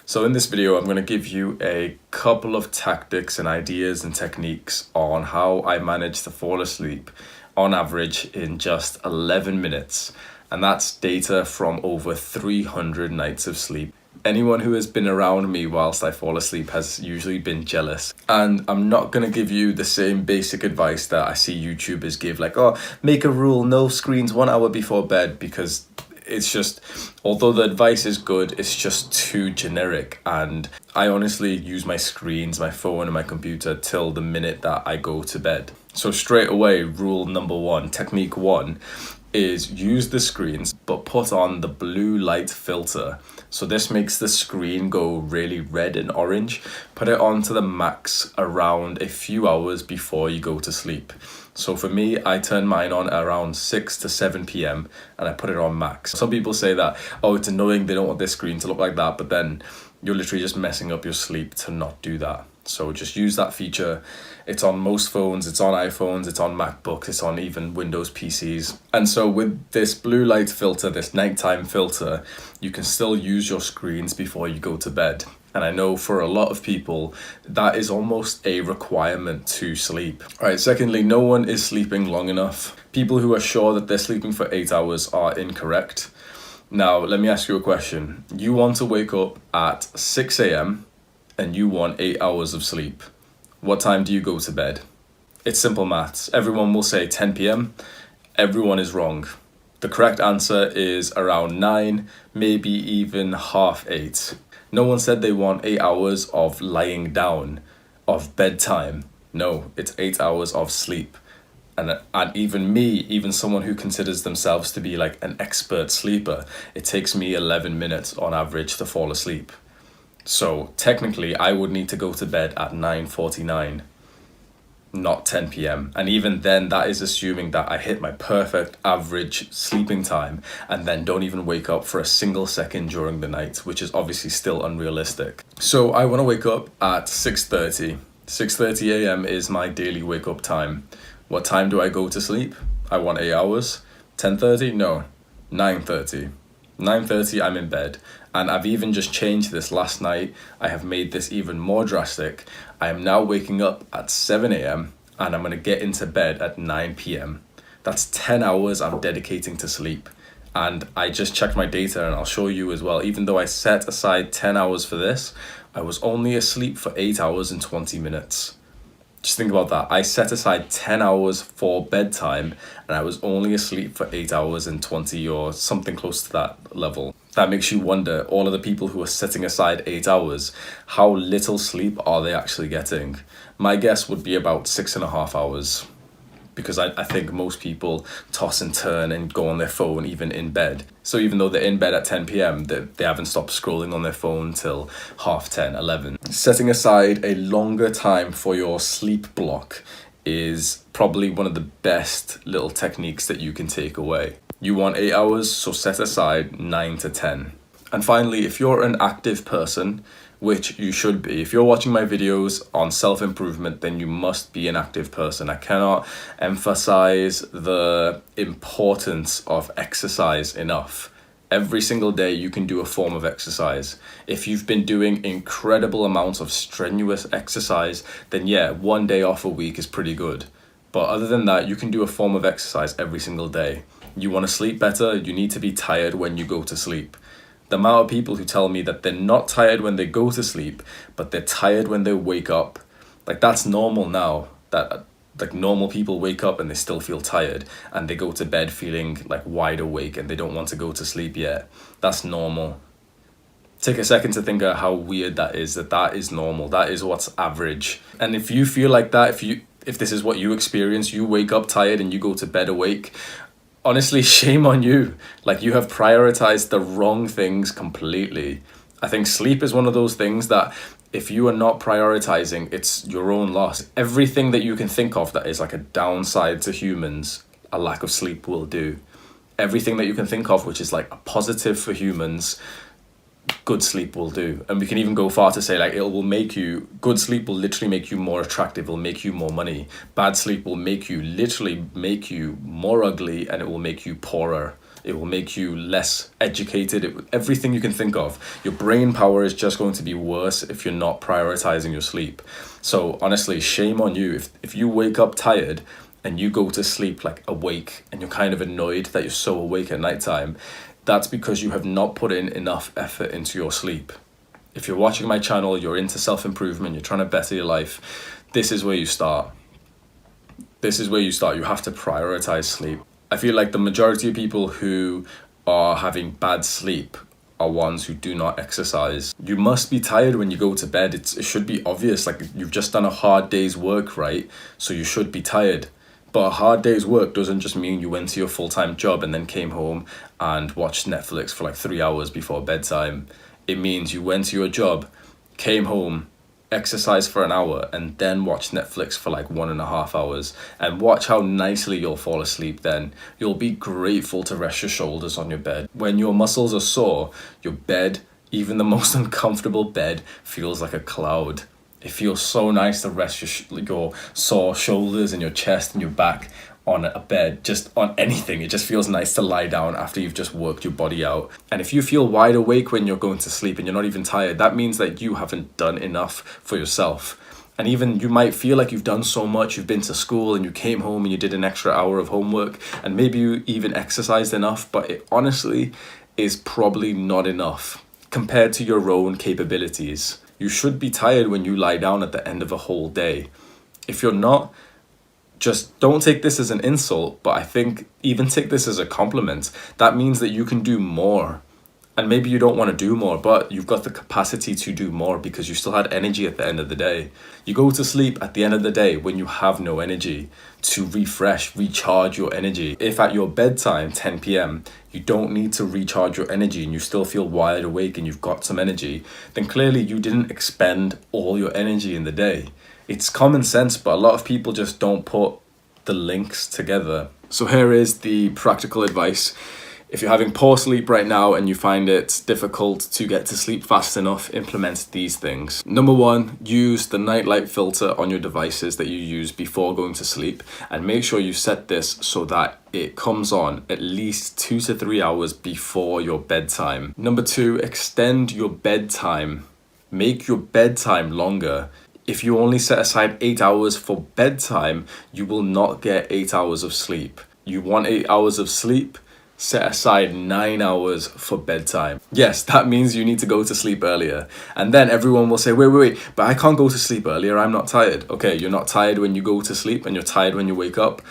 So in this video, I'm going to give you a couple of tactics and ideas and techniques on how I manage to fall asleep on average in just 11 minutes. And that's data from over 300 nights of sleep. Anyone who has been around me whilst I fall asleep has usually been jealous. And I'm not going to give you the same basic advice that I see YouTubers give, like, oh, make a rule, no screens 1 hour before bed, because it's just, although the advice is good, it's just too generic. And I honestly use my screens, my phone and my computer till the minute that I go to bed. So straight away, rule number one, technique one, is use the screens but put on the blue light filter. So this makes the screen go really red and orange. Put it on to the max around a few hours before you go to sleep. So for me, I turn mine on around 6 to 7 p.m. and I put it on max. Some people say that, oh, it's annoying, they don't want their screen to look like that, but then you're literally just messing up your sleep to not do that. So just use that feature. It's on most phones, it's on iPhones, it's on MacBooks, it's on even Windows PCs. And so with this blue light filter, this nighttime filter, you can still use your screens before you go to bed. And I know for a lot of people, that is almost a requirement to sleep. All right, secondly, no one is sleeping long enough. People who are sure that they're sleeping for 8 hours are incorrect. Now, let me ask you a question. You want to wake up at 6 a.m. and you want 8 hours of sleep. What time do you go to bed? It's simple maths. Everyone will say 10 p.m. Everyone is wrong. The correct answer is around 9, maybe even 7:30. No one said they want 8 hours of lying down, of bedtime. No, it's 8 hours of sleep. And even me, even someone who considers themselves to be like an expert sleeper, it takes me 11 minutes on average to fall asleep. So technically, I would need to go to bed at 9:49, not 10 p.m. And even then, that is assuming that I hit my perfect average sleeping time and then don't even wake up for a single second during the night, which is obviously still unrealistic. So I want to wake up at 6:30. 6:30 a.m. is my daily wake up time. What time do I go to sleep? I want 8 hours. 10:30? No, 9:30. 9:30 I'm in bed. And I've even just changed this last night. I have made this even more drastic. I am now waking up at 7 a.m. and I'm going to get into bed at 9 p.m. That's 10 hours I'm dedicating to sleep. And I just checked my data and I'll show you as well. Even though I set aside 10 hours for this, I was only asleep for 8 hours and 20 minutes. Just think about that. I set aside 10 hours for bedtime and I was only asleep for 8 hours and 20 or something close to that level. That makes you wonder, all of the people who are setting aside 8 hours, how little sleep are they actually getting? My guess would be about 6.5 hours. Because I think most people toss and turn and go on their phone even in bed. So even though they're in bed at 10 p.m, they haven't stopped scrolling on their phone till 10:30, 11. Setting aside a longer time for your sleep block is probably one of the best little techniques that you can take away. You want 8 hours, so set aside 9 to 10. And finally, if you're an active person, which you should be. If you're watching my videos on self-improvement, then you must be an active person. I cannot emphasize the importance of exercise enough. Every single day you can do a form of exercise. If you've been doing incredible amounts of strenuous exercise, then yeah, 1 day off a week is pretty good. But other than that, you can do a form of exercise every single day. You want to sleep better, you need to be tired when you go to sleep. The amount of people who tell me that they're not tired when they go to sleep, but they're tired when they wake up, like that's normal now. That like normal people wake up and they still feel tired and they go to bed feeling like wide awake and they don't want to go to sleep yet. That's normal. Take a second to think of how weird that is normal. That is what's average. And if you feel like that, if this is what you experience, you wake up tired and you go to bed awake, honestly, shame on you. Like, you have prioritized the wrong things completely. I think sleep is one of those things that if you are not prioritizing, it's your own loss. Everything that you can think of that is like a downside to humans, a lack of sleep will do. Everything that you can think of which is like a positive for humans, good sleep will do. And we can even go far to say, like, good sleep will literally make you more attractive, will make you more money. Bad sleep will literally make you more ugly, and it will make you poorer. It will make you less educated. Everything you can think of. Your brain power is just going to be worse if you're not prioritizing your sleep. So honestly, shame on you. If you wake up tired and you go to sleep like awake and you're kind of annoyed that you're so awake at nighttime, that's because you have not put in enough effort into your sleep. If you're watching my channel, you're into self-improvement, you're trying to better your life, this is where you start. This is where you start. You have to prioritize sleep. I feel like the majority of people who are having bad sleep are ones who do not exercise. You must be tired when you go to bed. It should be obvious. Like, you've just done a hard day's work, right? So you should be tired. But a hard day's work doesn't just mean you went to your full-time job and then came home and watched Netflix for like 3 hours before bedtime. It means you went to your job, came home, exercised for an hour, and then watch Netflix for like 1.5 hours. And watch how nicely you'll fall asleep then. You'll be grateful to rest your shoulders on your bed. When your muscles are sore, your bed, even the most uncomfortable bed, feels like a cloud. It feels so nice to rest your sore shoulders and your chest and your back on a bed, just on anything. It just feels nice to lie down after you've just worked your body out. And if you feel wide awake when you're going to sleep and you're not even tired, that means that you haven't done enough for yourself. And even you might feel like you've done so much. You've been to school and you came home and you did an extra hour of homework and maybe you even exercised enough, but it honestly is probably not enough compared to your own capabilities. You should be tired when you lie down at the end of a whole day. If you're not, just don't take this as an insult, but I think even take this as a compliment. That means that you can do more. And maybe you don't want to do more, but you've got the capacity to do more because you still had energy at the end of the day. You go to sleep at the end of the day when you have no energy to refresh, recharge your energy. If at your bedtime, 10 p.m., you don't need to recharge your energy and you still feel wide awake and you've got some energy, then clearly you didn't expend all your energy in the day. It's common sense, but a lot of people just don't put the links together. So here is the practical advice. If you're having poor sleep right now and you find it difficult to get to sleep fast enough, implement these things. Number 1, use the night light filter on your devices that you use before going to sleep, and make sure you set this so that it comes on at least 2 to 3 hours before your bedtime. Number 2, extend your bedtime. Make your bedtime longer. If you only set aside 8 hours for bedtime, you will not get 8 hours of sleep. You want 8 hours of sleep? Set aside 9 hours for bedtime. Yes, that means you need to go to sleep earlier. And then everyone will say, wait, but I can't go to sleep earlier, I'm not tired. Okay, you're not tired when you go to sleep and you're tired when you wake up.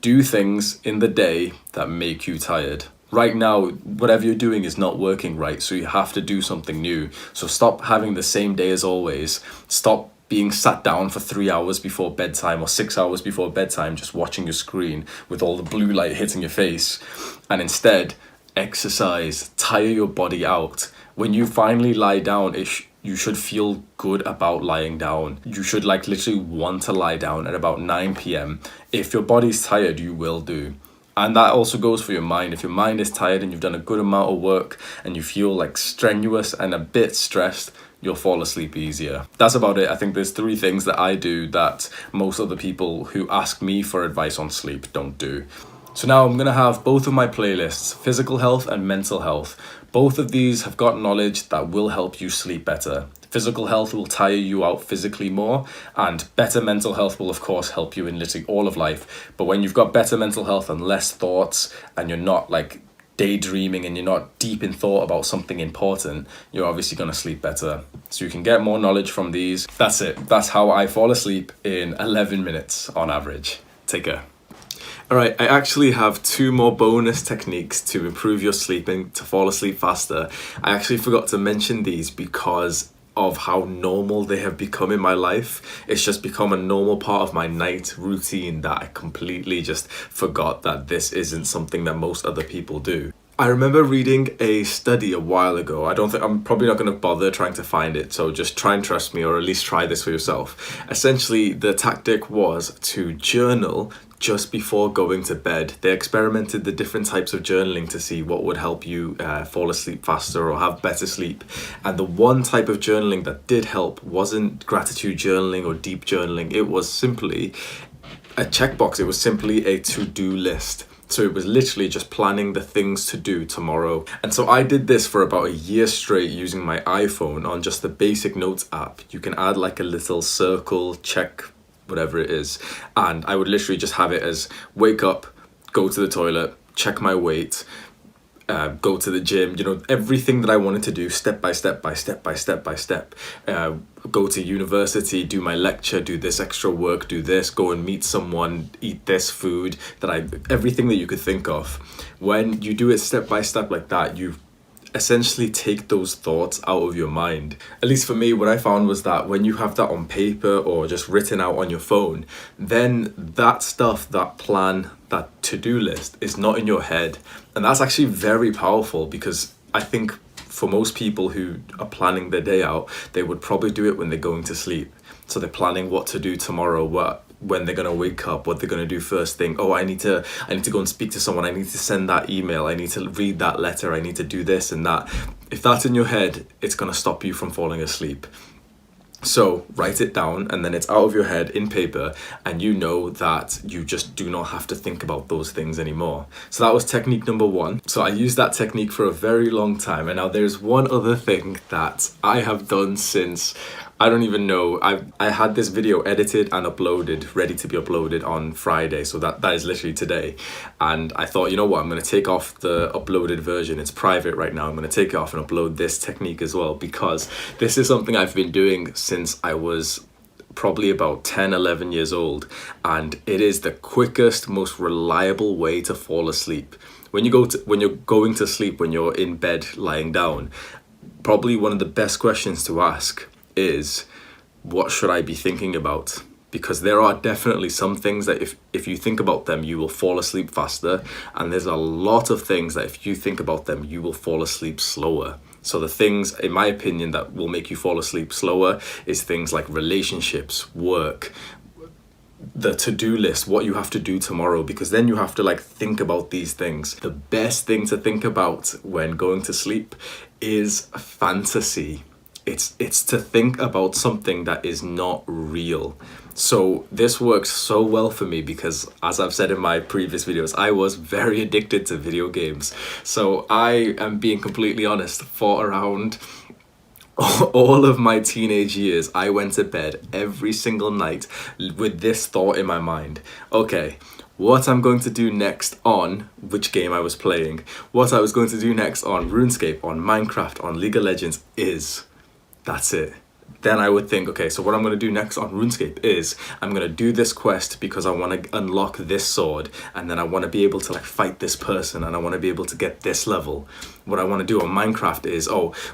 Do things in the day that make you tired. Right now, whatever you're doing is not working right, so you have to do something new. So stop having the same day as always. Stop being sat down for 3 hours before bedtime or 6 hours before bedtime just watching your screen with all the blue light hitting your face, and instead exercise, tire your body out. When you finally lie down, you should feel good about lying down. You should literally want to lie down at about 9 p.m. If your body's tired, you will do. And that also goes for your mind. If your mind is tired and you've done a good amount of work and you feel strenuous and a bit stressed, you'll fall asleep easier. That's about it. I think there's 3 things that I do that most other people who ask me for advice on sleep don't do. So now I'm going to have both of my playlists, physical health and mental health. Both of these have got knowledge that will help you sleep better. Physical health will tire you out physically more, and better mental health will of course help you in literally all of life. But when you've got better mental health and less thoughts, and you're not daydreaming and you're not deep in thought about something important, you're obviously going to sleep better. So you can get more knowledge from these. That's it. That's how I fall asleep in 11 minutes on average. Take care. Alright, I actually have 2 more bonus techniques to improve your sleeping, to fall asleep faster. I actually forgot to mention these because of how normal they have become in my life. It's just become a normal part of my night routine that I completely just forgot that this isn't something that most other people do. I remember reading a study a while ago. I'm probably not going to bother trying to find it, so just try and trust me, or at least try this for yourself. Essentially, the tactic was to journal just before going to bed. They experimented the different types of journaling to see what would help you fall asleep faster or have better sleep. And the one type of journaling that did help wasn't gratitude journaling or deep journaling. It was simply a checkbox. It was simply a to-do list. So it was literally just planning the things to do tomorrow. And so I did this for about a year straight using my iPhone on just the basic notes app. You can add like a little circle, check, whatever it is. And I would literally just have it as wake up, go to the toilet, check my weight, go to the gym, everything that I wanted to do step by step by step by step by step. Go to university, do my lecture, do this extra work, do this, go and meet someone, eat this food, everything that you could think of. When you do it step by step like that, you essentially take those thoughts out of your mind. At least for me, what I found was that when you have that on paper or just written out on your phone, then that stuff, that plan, that to-do list is not in your head. And that's actually very powerful, because I think for most people who are planning their day out, they would probably do it when they're going to sleep. So they're planning what to do tomorrow, when they're gonna wake up, what they're gonna do first thing. Oh, I need to go and speak to someone. I need to send that email. I need to read that letter. I need to do this and that. If that's in your head, it's gonna stop you from falling asleep. So write it down, and then it's out of your head in paper, and you know that you just do not have to think about those things anymore. So that was technique number 1. So I used that technique for a very long time. And now there's one other thing that I have done since, I don't even know, I had this video edited and uploaded, ready to be uploaded on Friday. So that is literally today. And I thought, you know what, I'm going to take off the uploaded version. It's private right now. I'm going to take it off and upload this technique as well, because this is something I've been doing since I was probably about 10, 11 years old. And it is the quickest, most reliable way to fall asleep. When you're going to sleep, when you're in bed lying down, probably one of the best questions to ask is, what should I be thinking about? Because there are definitely some things that if you think about them, you will fall asleep faster. And there's a lot of things that if you think about them, you will fall asleep slower. So the things, in my opinion, that will make you fall asleep slower is things like relationships, work, the to-do list, what you have to do tomorrow, because then you have to think about these things. The best thing to think about when going to sleep is fantasy. It's to think about something that is not real. So this works so well for me because, as I've said in my previous videos, I was very addicted to video games. So I am being completely honest, for around all of my teenage years, I went to bed every single night with this thought in my mind. Okay, what I'm going to do next on which game I was playing, what I was going to do next on RuneScape, on Minecraft, on League of Legends is... That's it. Then I would think, okay, so what I'm going to do next on RuneScape is I'm going to do this quest because I want to unlock this sword, and then I want to be able to fight this person, and I want to be able to get this level. What I want to do on Minecraft is,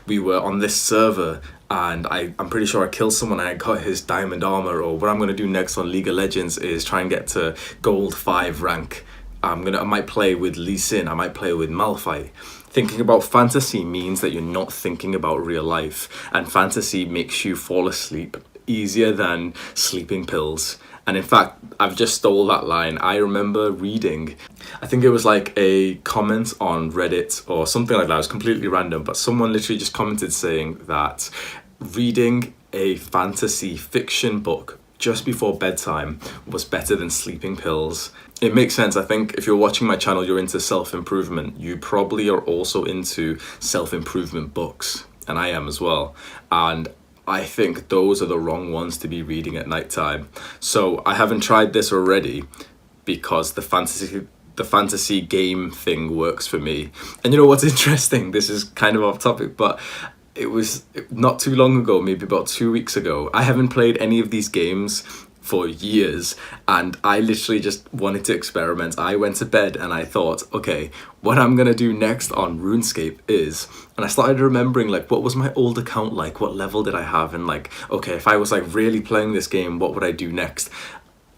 we were on this server and I'm pretty sure I killed someone and I got his diamond armor. Or what I'm going to do next on League of Legends is try and get to gold 5 rank. I might play with Lee Sin, I might play with Malphite. Thinking about fantasy means that you're not thinking about real life, and fantasy makes you fall asleep easier than sleeping pills. And in fact, I've just stole that line. I remember reading, I think it was a comment on Reddit or something like that. It was completely random, but someone literally just commented saying that reading a fantasy fiction book just before bedtime was better than sleeping pills. It makes sense. I think if you're watching my channel, you're into self-improvement. You probably are also into self-improvement books, and I am as well. And I think those are the wrong ones to be reading at nighttime. So I haven't tried this already because the fantasy game thing works for me. And you know what's interesting? This is kind of off topic, but it was not too long ago, maybe about 2 weeks ago. I haven't played any of these games for years, and I literally just wanted to experiment. I went to bed and I thought, okay, what I'm gonna do next on RuneScape is, and I started remembering what was my old account like, what level did I have, and okay, if I was really playing this game, what would I do next?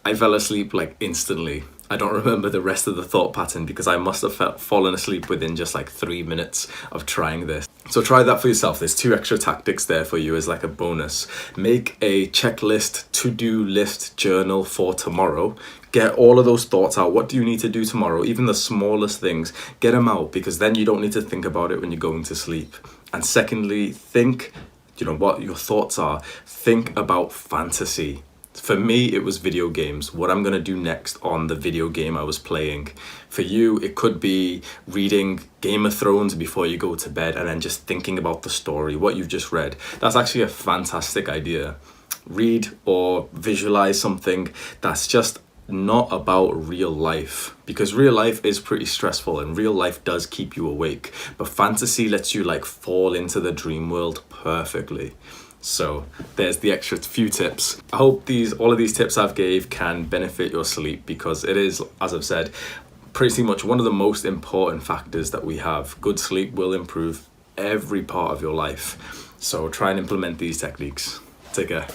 I fell asleep instantly. I don't remember the rest of the thought pattern because I must have fallen asleep within just 3 minutes of trying this. So try that for yourself. There's 2 extra tactics there for you as a bonus. Make a checklist, to-do list journal for tomorrow. Get all of those thoughts out. What do you need to do tomorrow? Even the smallest things, get them out, because then you don't need to think about it when you're going to sleep. And secondly, think, what your thoughts are. Think about fantasy. For me, it was video games. What I'm gonna do next on the video game I was playing. For you, it could be reading Game of Thrones before you go to bed and then just thinking about the story, what you've just read. That's actually a fantastic idea. Read or visualize something that's just not about real life, because real life is pretty stressful and real life does keep you awake, but fantasy lets you like fall into the dream world perfectly. So there's the extra few tips. I hope all of these tips I've gave can benefit your sleep, because it is, as I've said, pretty much one of the most important factors that we have. Good sleep will improve every part of your life. So try and implement these techniques. Take care.